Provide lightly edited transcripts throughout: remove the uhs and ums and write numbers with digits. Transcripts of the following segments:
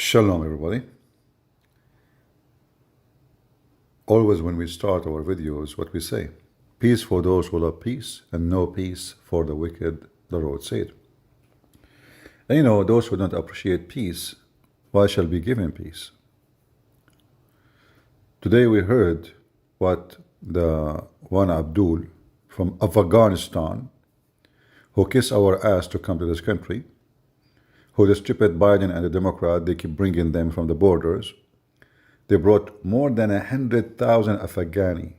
Shalom, everybody. Always, when we start our videos, what we say: peace for those who love peace, and no peace for the wicked, the Lord said. And those who don't appreciate peace, why shall be given peace? Today we heard what the one Abdul from Afghanistan, who kissed our ass to come to this country, who the stupid Biden and the Democrat, they keep bringing them from the borders. They brought more than 100,000 Afghani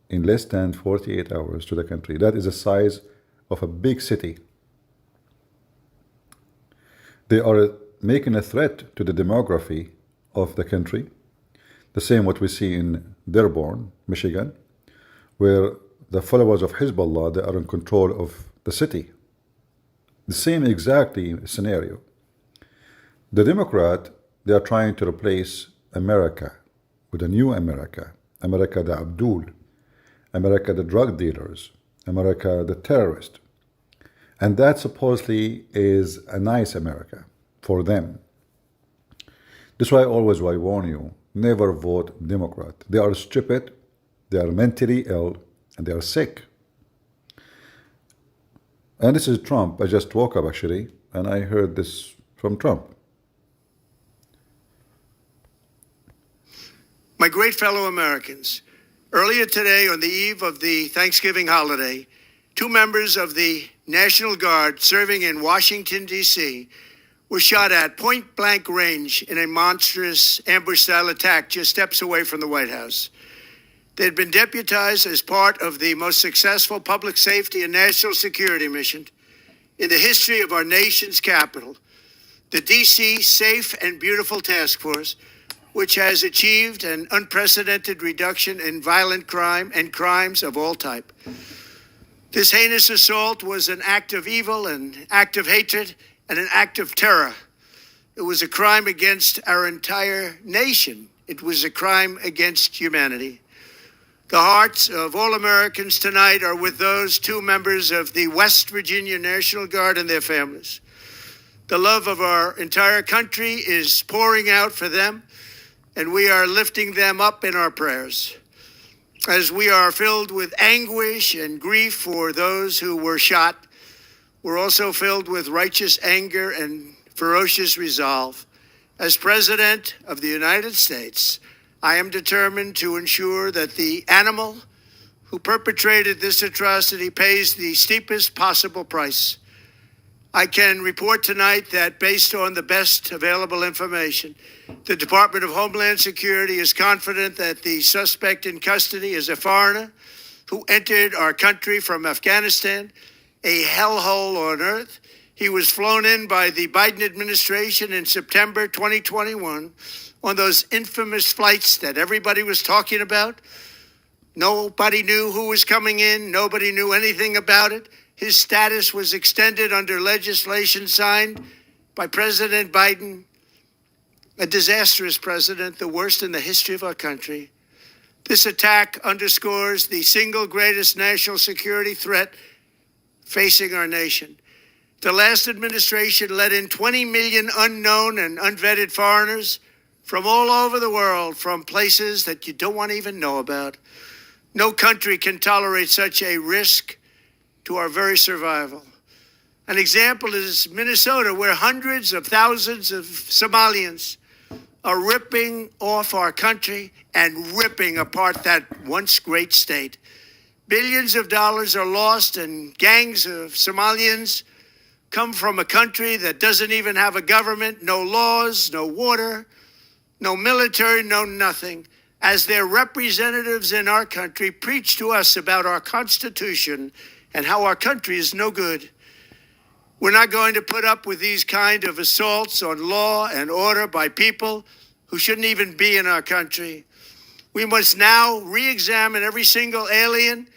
in less than 48 hours to the country. That is the size of a big city. They are making a threat to the demography of the country. The same what we see in Dearborn, Michigan, where the followers of Hezbollah, they are in control of the city. The same exactly scenario. The Democrat, they are trying to replace America with a new America. America the Abdul, America the drug dealers, America the terrorist. And that supposedly is a nice America for them. That's why always I warn you, never vote Democrat. They are stupid, they are mentally ill, and they are sick. And this is Trump. I just woke up actually, and I heard this from Trump. My great fellow Americans, earlier today on the eve of the Thanksgiving holiday, two members of the National Guard serving in Washington, D.C. were shot at point-blank range in a monstrous ambush-style attack just steps away from the White House. They had been deputized as part of the most successful public safety and national security mission in the history of our nation's capital, the D.C. Safe and Beautiful Task Force, which has achieved an unprecedented reduction in violent crime and crimes of all type. This heinous assault was an act of evil, an act of hatred, and an act of terror. It was a crime against our entire nation. It was a crime against humanity. The hearts of all Americans tonight are with those two members of the West Virginia National Guard and their families. The love of our entire country is pouring out for them, and we are lifting them up in our prayers. As we are filled with anguish and grief for those who were shot, we're also filled with righteous anger and ferocious resolve. As President of the United States, I am determined to ensure that the animal who perpetrated this atrocity pays the steepest possible price. I can report tonight that based on the best available information, the Department of Homeland Security is confident that the suspect in custody is a foreigner who entered our country from Afghanistan, a hellhole on earth. He was flown in by the Biden administration in September 2021 on those infamous flights that everybody was talking about. Nobody knew who was coming in. Nobody knew anything about it. His status was extended under legislation signed by President Biden, a disastrous president, the worst in the history of our country. This attack underscores the single greatest national security threat facing our nation. The last administration let in 20 million unknown and unvetted foreigners from all over the world, from places that you don't want to even know about. No country can tolerate such a risk to our very survival. An example is Minnesota, where hundreds of thousands of Somalians are ripping off our country and ripping apart that once great state. Billions of dollars are lost, and gangs of Somalians come from a country that doesn't even have a government, no laws, no water, no military, no nothing. As their representatives in our country preach to us about our Constitution and how our country is no good. We're not going to put up with these kind of assaults on law and order by people who shouldn't even be in our country. We must now re-examine every single alien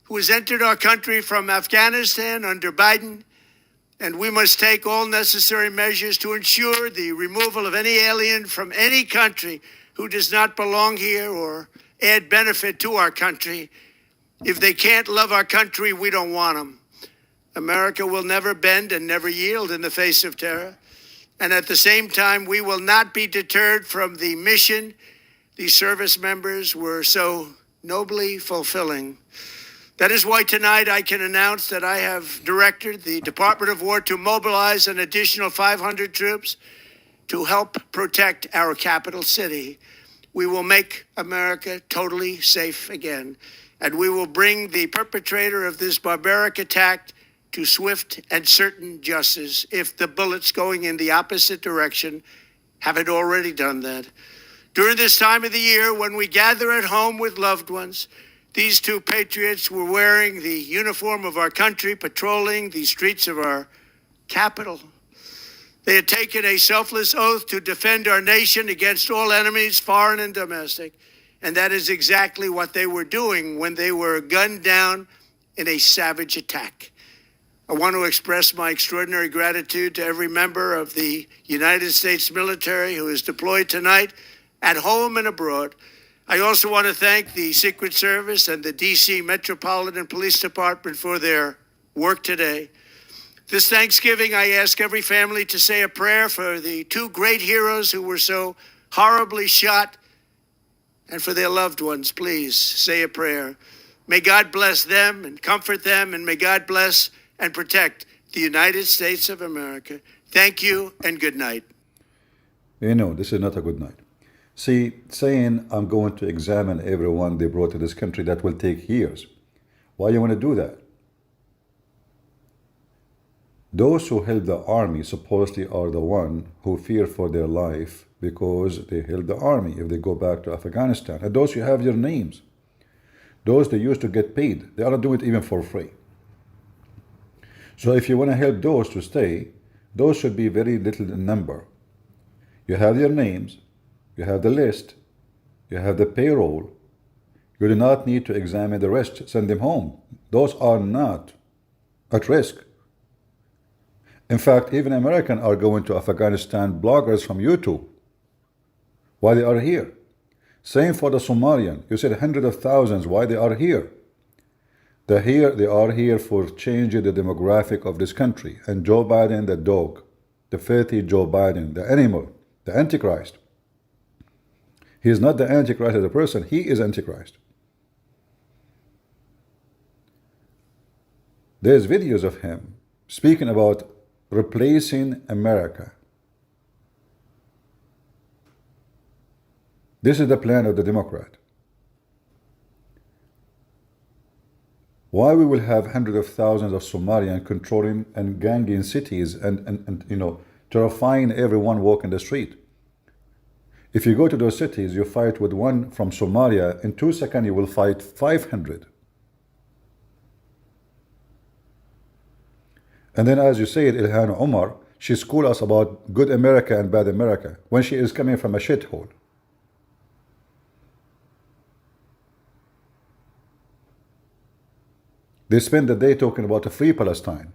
who has entered our country from Afghanistan under Biden, and we must take all necessary measures to ensure the removal of any alien from any country who does not belong here or add benefit to our country. If they can't love our country, we don't want them. America will never bend and never yield in the face of terror. And at the same time, we will not be deterred from the mission these service members were so nobly fulfilling. That is why tonight I can announce that I have directed the Department of War to mobilize an additional 500 troops to help protect our capital city. We will make America totally safe again, and we will bring the perpetrator of this barbaric attack to swift and certain justice if the bullets going in the opposite direction haven't already done that. During this time of the year, when we gather at home with loved ones, these two patriots were wearing the uniform of our country, patrolling the streets of our capital. They had taken a selfless oath to defend our nation against all enemies, foreign and domestic. And that is exactly what they were doing when they were gunned down in a savage attack. I want to express my extraordinary gratitude to every member of the United States military who is deployed tonight, at home and abroad. I also want to thank the Secret Service and the D.C. Metropolitan Police Department for their work today. This Thanksgiving, I ask every family to say a prayer for the two great heroes who were so horribly shot, and for their loved ones. Please say a prayer. May God bless them and comfort them, and may God bless and protect the United States of America. Thank you and good night. You know, this is not a good night. See, saying I'm going to examine everyone they brought to this country, that will take years. Why you want to do that? Those who held the army supposedly are the one who fear for their life because they held the army if they go back to Afghanistan. And those who have their names, those they used to get paid, they are not doing it even for free. So if you want to help those to stay, those should be very little in number. You have their names, you have the list, you have the payroll. You do not need to examine the rest, send them home. Those are not at risk. In fact, even Americans are going to Afghanistan, bloggers from YouTube, why they are here. Same for the Somalian. You said hundreds of thousands, why they are here. They are here for changing the demographic of this country. And Joe Biden, the dog, the filthy Joe Biden, the animal, the Antichrist. He is not the Antichrist as a person, he is Antichrist. There's videos of him speaking about replacing America. This is the plan of the Democrat. Why we will have hundreds of thousands of Somalians controlling and ganging cities and you know, terrifying everyone walking the street. If you go to those cities, you fight with one from Somalia, in 2 seconds you will fight 500. And then, as you said, Ilhan Omar, she schooled us about good America and bad America when she is coming from a shithole. They spend the day talking about a free Palestine,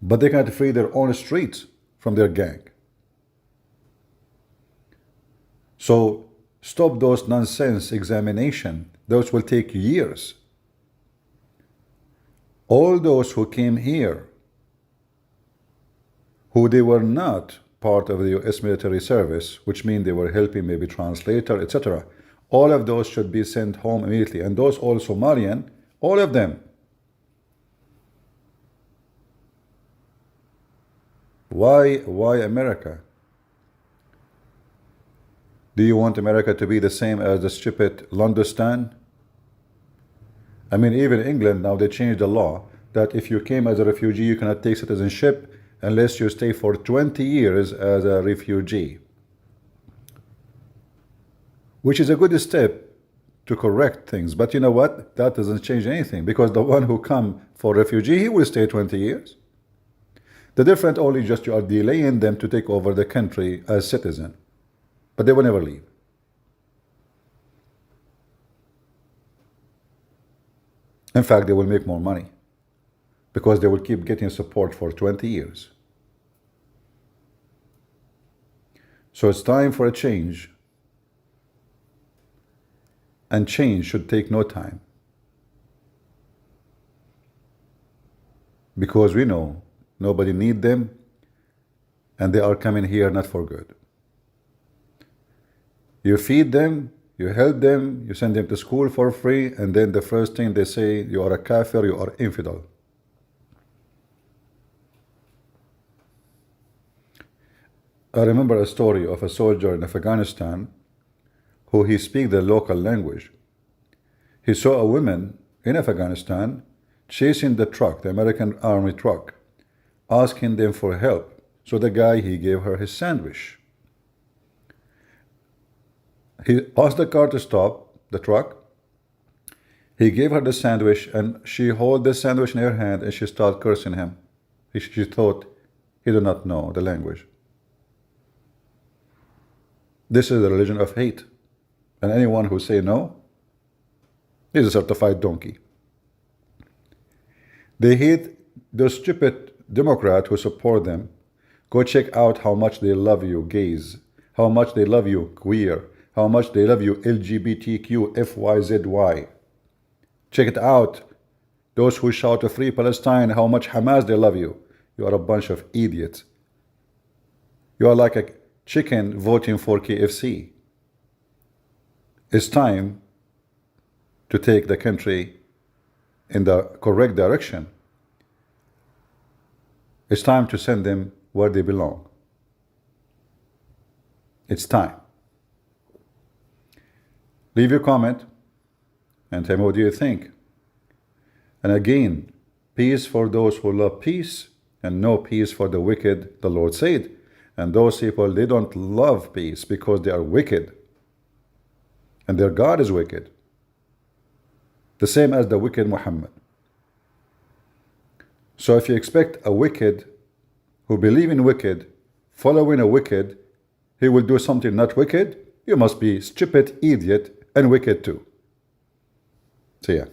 but they can't free their own streets from their gang. So stop those nonsense examination. Those will take years. All those who came here, who they were not part of the US military service, which means they were helping maybe translator, etc., all of those should be sent home immediately. And those all Somalian, all of them. Why America? Do you want America to be the same as the stupid Londistan? I mean, even England now, they changed the law that if you came as a refugee, you cannot take citizenship unless you stay for 20 years as a refugee. Which is a good step to correct things. But you know what? That doesn't change anything, because the one who come for refugee, he will stay 20 years. The difference only just you are delaying them to take over the country as citizen. But they will never leave. In fact, they will make more money because they will keep getting support for 20 years. So it's time for a change. And change should take no time. Because we know nobody needs them. and they are coming here not for good. You feed them, you help them, you send them to school for free, and then the first thing they say, you are a kafir, you are infidel. I remember a story of a soldier in Afghanistan who he speaks the local language. He saw a woman in Afghanistan chasing the truck, the American army truck, asking them for help. So the guy, he gave her his sandwich. He asked the car to stop, the truck. He gave her the sandwich, and she held the sandwich in her hand, and she started cursing him. She thought he did not know the language. This is the religion of hate. And anyone who say no is a certified donkey. They hate those stupid Democrats who support them. Go check out how much they love you gays, how much they love you queer, how much they love you LGBTQ FYZY. Check it out. Those who shout Free Palestine, how much Hamas they love you. You are a bunch of idiots. You are like a chicken voting for KFC. It's time to take the country in the correct direction. It's time to send them where they belong. It's time. Leave your comment and tell me what you think. And again, peace for those who love peace, and no peace for the wicked, the Lord said. And those people, they don't love peace because they are wicked. And their God is wicked. The same as the wicked Muhammad. So if you expect a wicked who believe in wicked, following a wicked, he will do something not wicked, you must be stupid, idiot, and wicked too. See ya.